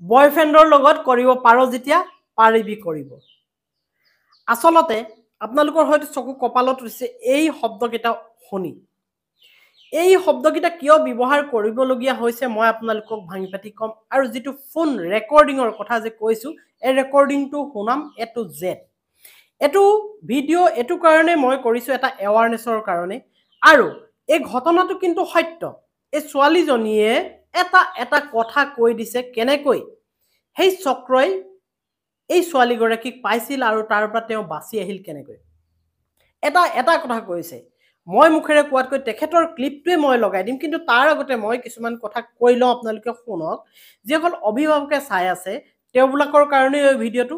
বয়ফ্ৰেণ্ডৰ লগত কৰিব পাৰো যেতিয়া পাৰিবি কৰিব আসলতে আপোনালোকৰ হয়তো চকু কপালত ৰৈছে এই শব্দকেইটা শুনি এই শব্দকেইটা কিয় ব্যৱহাৰ কৰিবলগীয়া হৈছে মই আপোনালোকক ভাঙি পাতি কম আৰু যেটো ফোন ৰেকৰ্ডিংৰ কথা যে কৈছো এই ৰেকৰ্ডিংটো শুনাম এ টু জেড এটো ভিডিও এটো কাৰণে মই কৰিছো এটা এৱাৰনেছৰ কাৰণে আৰু এই ঘটনাটো কিন্তু সত্য এই ছোৱালীজনীয়ে এটা কথা কৈ দিছে কেনেকৈ সেই চক্ৰই এই ছোৱালীগৰাকীক পাইছিল আৰু তাৰ পৰা তেওঁ বাছি আহিল কেনেকৈ এটা কথা কৈছে মই মুখেৰে কোৱাতকৈ তেখেতৰ ক্লিপটোৱে মই লগাই দিম কিন্তু তাৰ আগতে মই কিছুমান কথা কৈ লওঁ আপোনালোকে শুনক যিসকল অভিভাৱকে চাই আছে তেওঁবিলাকৰ কাৰণে এই ভিডিওটো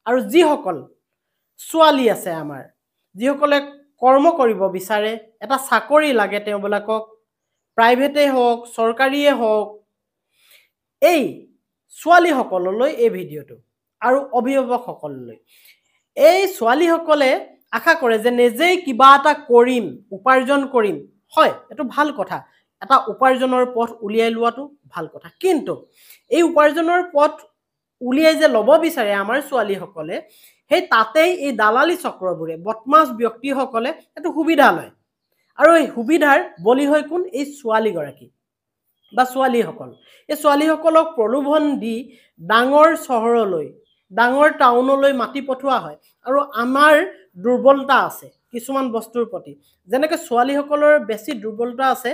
আৰু যিসকল ছোৱালী আছে আমাৰ যিসকলে কৰ্ম কৰিব বিচাৰে এটা চাকৰি লাগে তেওঁবিলাকক প্ৰাইভেটে হওক চৰকাৰীয়ে হওক এই ছোৱালীসকললৈ এই ভিডিওটো আৰু অভিভাৱকসকললৈ এই ছোৱালীসকলে আশা কৰে যে নিজেই কিবা এটা কৰিম উপাৰ্জন কৰিম হয় এটো ভাল কথা এটা উপাৰ্জনৰ পথ উলিয়াই লোৱাটো ভাল কথা কিন্তু এই উপাৰ্জনৰ পথ উলিয়াই যে লব বিচাৰে আমাৰ ছোৱালীসকলে সেই তাতেই এই দালালি চক্ৰবোৰে বদমাছ ব্যক্তিসকলে এটো সুবিধা লয় আৰু এই সুবিধাৰ বলি হয় কোন এই ছোৱালীগৰাকী বা ছোৱালীসকল এই ছোৱালীসকলক প্ৰলোভন দি ডাঙৰ চহৰলৈ ডাঙৰ টাউনলৈ মাটি পঠোৱা হয় আৰু আমাৰ দুৰ্বলতা আছে কিছুমান বস্তুৰ প্ৰতি যেনেকৈ ছোৱালীসকলৰ বেছি দুৰ্বলতা আছে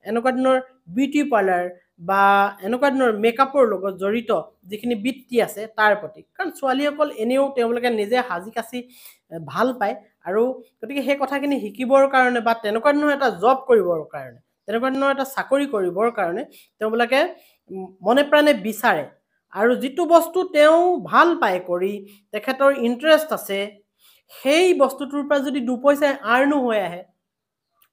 এনেকুৱা দিনৰ বিউটি পাৰ্লাৰ বা এনেকুৱা দিনৰ মেকআপৰ লগত জড়িত যিখিনি বৃত্তি আছে তাৰ প্ৰতি কাৰণ ছোৱালীসকল এনেও তেওঁলোকে নিজে হাজি কাছি ভাল পায় আৰু গতিকে সেই কথাখিনি শিকিবৰ কাৰণে বা তেনেকুৱা দিনৰ এটা জব কৰিবৰ কাৰণে তেনেকুৱা দিনৰ এটা চাকৰি কৰিবৰ কাৰণে তেওঁবিলাকে মনে প্ৰাণে বিচাৰে আৰু যেটো বস্তু তেওঁ ভাল পায় কৰি তেখেতৰ ইন্টাৰেষ্ট আছে সেই বস্তুটোৰ পৰা যদি দুপইচা আৰ্নো হৈ আহে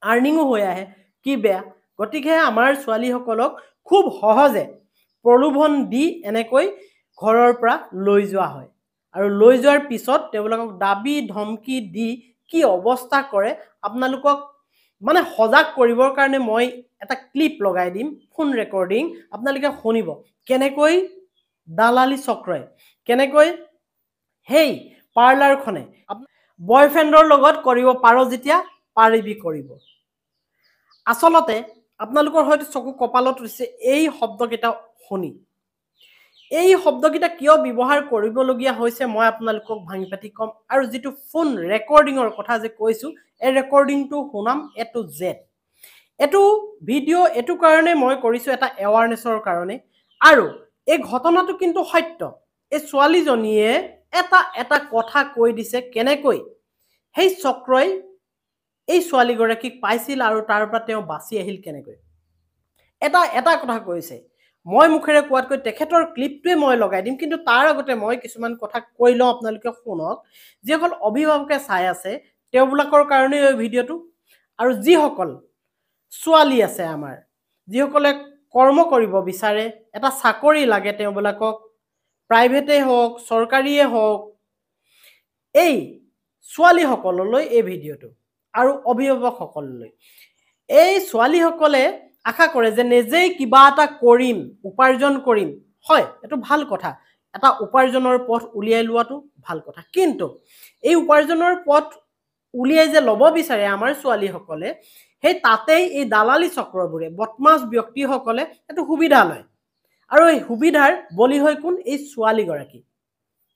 আৰ্নিংও হৈ আহে কি বেয়া গতিকে আমাৰ ছোৱালীসকলক খুব সহজে প্ৰলোভন দি এনেকৈ ঘৰৰ পৰা লৈ যোৱা হয় আৰু লৈ যোৱাৰ পিছত তেওঁলোকক দাবী ধমকি দি কি অৱস্থা কৰে আপোনালোকক মানে সজাগ কৰিবৰ কাৰণে মই এটা ক্লিপ লগাই দিম ফোন ৰেকৰ্ডিং আপোনালোকে শুনিব কেনেকৈ দালালি চক্ৰই কেনেকৈ হেই পাৰ্লাৰখনে বয়ফ্ৰেণ্ডৰ লগত কৰিব পাৰো যেতিয়া পাৰিবি কৰিব আসলতে আপোনালোকৰ হয়তো চকু কপালত ৰৈছে এই শব্দকেইটা শুনি এই শব্দকেইটা কিয় ব্যৱহাৰ কৰিবলগীয়া হৈছে মই আপোনালোকক ভাঙি পাতি কম আৰু যেটো ফোন ৰেকৰ্ডিংৰ কথা যে কৈছো এই ৰেকৰ্ডিংটো শুনাম এ টু জেড এটো ভিডিও এটো কাৰণে মই কৰিছো এটা এৱাৰনেছৰ কাৰণে আৰু এই ঘটনাটো কিন্তু সত্য এই ছোৱালীজনীয়ে এটা কথা কৈ দিছে কেনেকৈ সেই চক্ৰই এই ছোৱালীগৰাকীক পাইছিল আৰু তাৰ পৰা তেওঁ বাছি আহিল কেনেকৈ এটা কথা কৈছে মই মুখেৰে কোৱাতকৈ তেখেতৰ ক্লিপটোৱে মই লগাই দিম কিন্তু তাৰ আগতে মই কিছুমান কথা কৈ লওঁ আপোনালোকে শুনক যিসকল অভিভাৱকে চাই আছে তেওঁবিলাকৰ কাৰণে এই ভিডিওটো আৰু যিসকল ছোৱালী আছে আমাৰ যিসকলে কৰ্ম কৰিব বিচাৰে এটা চাকৰি লাগে তেওঁবিলাকক প্ৰাইভেটে হওক চৰকাৰীয়ে হওক এই ছোৱালীসকললৈ এই ভিডিওটো আৰু অভিভাৱকসকললৈ এই ছোৱালীসকলে আশা কৰে যে নিজেই কিবা এটা কৰিম উপাৰ্জন কৰিম হয় এটো ভাল কথা এটা উপাৰ্জনৰ পথ উলিয়াই লোৱাটো ভাল কথা কিন্তু এই উপাৰ্জনৰ পথ উলিয়াই যে লব বিচাৰে আমাৰ ছোৱালীসকলে সেই তাতেই এই দালালি চক্ৰবোৰে বদমাছ ব্যক্তিসকলে এটো সুবিধা লয় আৰু এই সুবিধাৰ বলি হয় কোন এই ছোৱালীগৰাকী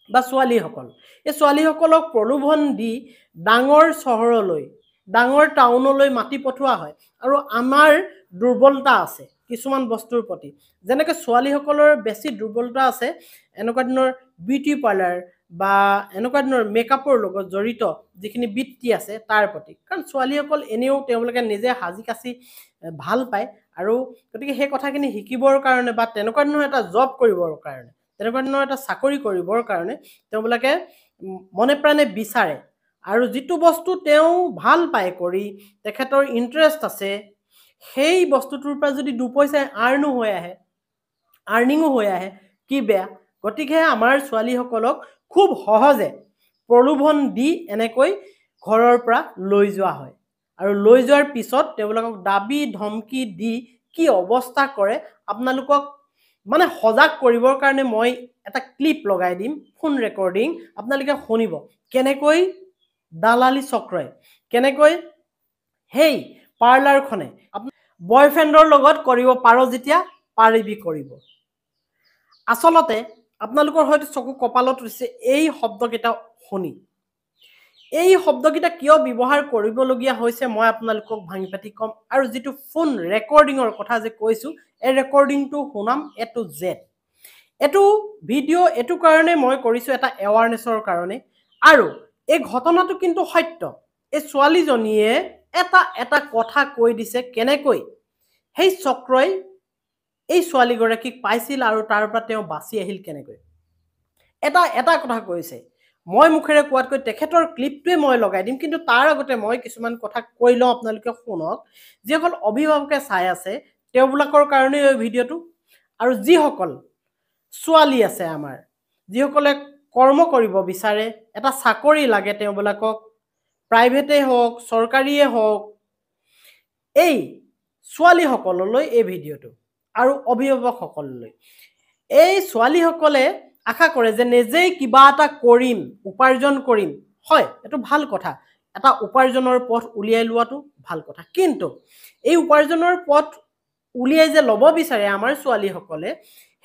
বা ছোৱালীসকল এই ছোৱালীসকলক প্ৰলোভন দি ডাঙৰ চহৰলৈ ডাঙৰ টাউনলৈ মাটি পঠোৱা হয় আৰু আমাৰ দুৰ্বলতা আছে কিছুমান বস্তুৰ প্ৰতি যেনেকৈ ছোৱালীসকলৰ বেছি দুৰ্বলতা আছে এনেকুৱা দিনৰ বিউটি পাৰ্লাৰ বা এনেকুৱা দিনৰ মেকআপৰ লগত জড়িত যিখিনি বৃত্তি আছে তাৰ প্ৰতি কাৰণ ছোৱালীসকল এনেও তেওঁলোকে নিজে হাজি কাছি ভাল পায় আৰু গতিকে সেই কথাখিনি শিকিবৰ কাৰণে বা তেনেকুৱা দিনৰ এটা জব কৰিবৰ কাৰণে তেনেকুৱা দিনৰ এটা চাকৰি কৰিবৰ কাৰণে তেওঁবিলাকে মনে প্ৰাণে বিচাৰে আৰু যেটো বস্তু তেওঁ ভাল পায় কৰি তেখেতৰ ইন্টাৰেষ্ট আছে সেই বস্তুটোৰ পৰা যদি দুপইচা আৰ্নো হৈ আহে আৰ্নিংও হৈ আহে কি বেয়া গতিকে আমাৰ ছোৱালীসকলক খুব সহজে প্ৰলোভন দি এনেকৈ ঘৰৰ পৰা লৈ যোৱা হয় আৰু লৈ যোৱাৰ পিছত তেওঁলোকক দাবী ধমকি দি কি অৱস্থা কৰে আপোনালোকক মানে সজাগ কৰিবৰ কাৰণে মই এটা ক্লিপ লগাই দিম, ফোন ৰেকৰ্ডিং আপোনালোকে শুনিব কেনেকৈ দালালি চক্ৰই কেনেকৈ সেই পাৰ্লাৰখনে বয়ফ্ৰেণ্ডৰ লগত কৰিব পাৰ যেতিয়া পাৰিবি কৰিব। আচলতে আপোনালোকৰ হয়তো চকু কপালত ৰৈছে এই শব্দকেইটা শুনি। এই শব্দকেইটা কিয় ব্যৱহাৰ কৰিবলগীয়া হৈছে মই আপোনালোকক ভাঙি পাতি কম, আৰু যিটো ফোন ৰেকৰ্ডিঙৰ কথা যে কৈছোঁ এই ৰেকৰ্ডিংটো শুনাম A to Z। এইটো ভিডিঅ' এইটো কাৰণে মই কৰিছোঁ এটা এৱাৰনেছৰ কাৰণে, আৰু এই ঘটনাটো কিন্তু সত্য। এই ছোৱালীজনীয়ে এটা কথা কৈ দিছে কেনেকৈ সেই চক্ৰই এই ছোৱালীগৰাকীক পাইছিল আৰু তাৰ পৰা তেওঁ বাচি আহিল কেনেকৈ। এটা কথা কৈছে, মই মুখেৰে কোৱাতকৈ তেখেতৰ ক্লিপটোৱে মই লগাই দিম, কিন্তু তাৰ আগতে মই কিছুমান কথা কৈ লওঁ আপোনালোকে শুনক। যিসকল অভিভাৱকে চাই আছে তেওঁবিলাকৰ কাৰণে এই ভিডিঅ'টো, আৰু যিসকল ছোৱালী আছে আমাৰ যিসকলে কৰ্ম কৰিব বিচাৰে, এটা চাকৰি লাগে তেওঁবিলাকক, প্ৰাইভেটেই হওক চৰকাৰীয়ে হওক, এই ছোৱালীসকললৈ এই ভিডিঅ'টো আৰু অভিভাৱকসকললৈ। এই ছোৱালীসকলে আশা কৰে যে নিজেই কিবা এটা কৰিম, উপাৰ্জন কৰিম। হয়, এইটো ভাল কথা, এটা উপাৰ্জনৰ পথ উলিয়াই লোৱাটো ভাল কথা, কিন্তু এই উপাৰ্জনৰ পথ উলিয়াই যে ল'ব বিচাৰে আমাৰ ছোৱালীসকলে,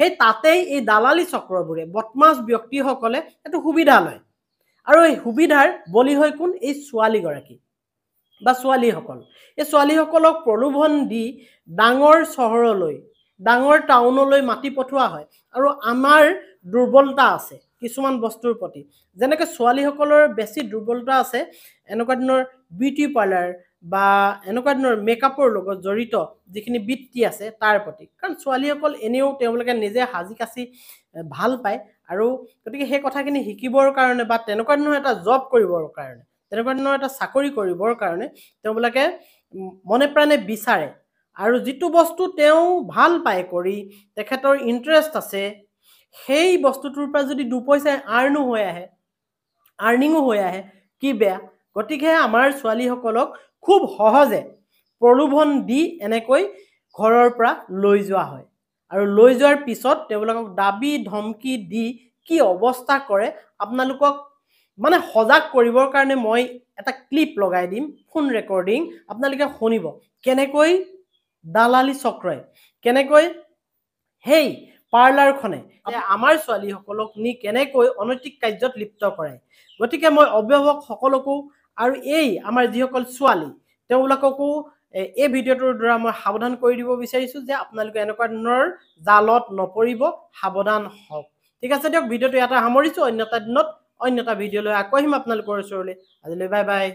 সেই তাতেই এই দালালি চক্ৰবোৰে বদমাছ ব্যক্তিসকলে এইটো সুবিধা লয়, আৰু এই সুবিধাৰ বলি হয় কোন? এই ছোৱালীগৰাকী বা ছোৱালীসকল। এই ছোৱালীসকলক প্ৰলোভন দি ডাঙৰ চহৰলৈ, ডাঙৰ টাউনলৈ মাতি পঠোৱা হয়। আৰু আমাৰ দুৰ্বলতা আছে কিছুমান বস্তুৰ প্ৰতি, যেনেকৈ ছোৱালীসকলৰ বেছি দুৰ্বলতা আছে এনেকুৱা ধৰণৰ বিউটি পাৰ্লাৰ বা এনেকুৱা ধৰণৰ মেকআপৰ লগত জড়িত যিখিনি বৃত্তি আছে তাৰ প্ৰতি। কাৰণ ছোৱালীসকল এনেও তেওঁলোকে নিজে সাজি কাচি ভাল পায়, আৰু গতিকে সেই কথাখিনি শিকিবৰ কাৰণে বা তেনেকুৱা ধৰণৰ এটা জব কৰিবৰ কাৰণে, তেনেকুৱা ধৰণৰ এটা চাকৰি কৰিবৰ কাৰণে তেওঁবিলাকে মনে প্ৰাণে বিচাৰে, আৰু যিটো বস্তু তেওঁ ভাল পায় কৰি, তেখেতৰ ইণ্টাৰেষ্ট আছে, সেই বস্তুটোৰ পৰা যদি দুপইচা আৰ্নিঙো হৈ আহে কি বেয়া। গতিকে আমাৰ ছোৱালীসকলক খুব সহজে প্ৰলোভন দি এনেকৈ ঘৰৰ পৰা লৈ যোৱা হয়, আৰু লৈ যোৱাৰ পিছত তেওঁলোকক দাবী ধমকি দি কি অৱস্থা কৰে আপোনালোকক মানে সজাগ কৰিবৰ কাৰণে মই এটা ক্লিপ লগাই দিম, ফোন ৰেকৰ্ডিং আপোনালোকে শুনিব কেনেকৈ দালালি চক্ৰই কেনেকৈ সেই পাৰ্লাৰখনে আমাৰ ছোৱালীসকলক নি কেনেকৈ অনৈতিক কাৰ্যত লিপ্ত কৰে। গতিকে মই অভিভাৱকসকলকো আৰু এই আমাৰ যিসকল ছোৱালী তেওঁলোককো এই ভিডিঅ'টোৰ দ্বাৰা মই সাৱধান কৰি দিব বিচাৰিছোঁ যে আপোনালোকে এনেকুৱা ধৰণৰ জালত নপৰিব, সাৱধান হওক। ঠিক আছে দিয়ক, ভিডিঅ'টো ইয়াতে সামৰিছোঁ। অন্য এটা দিনত অন্য এটা ভিডিঅ'লৈ আকৌ আহিম আপোনালোকৰ ওচৰলৈ। আজিলৈ বাই বাই।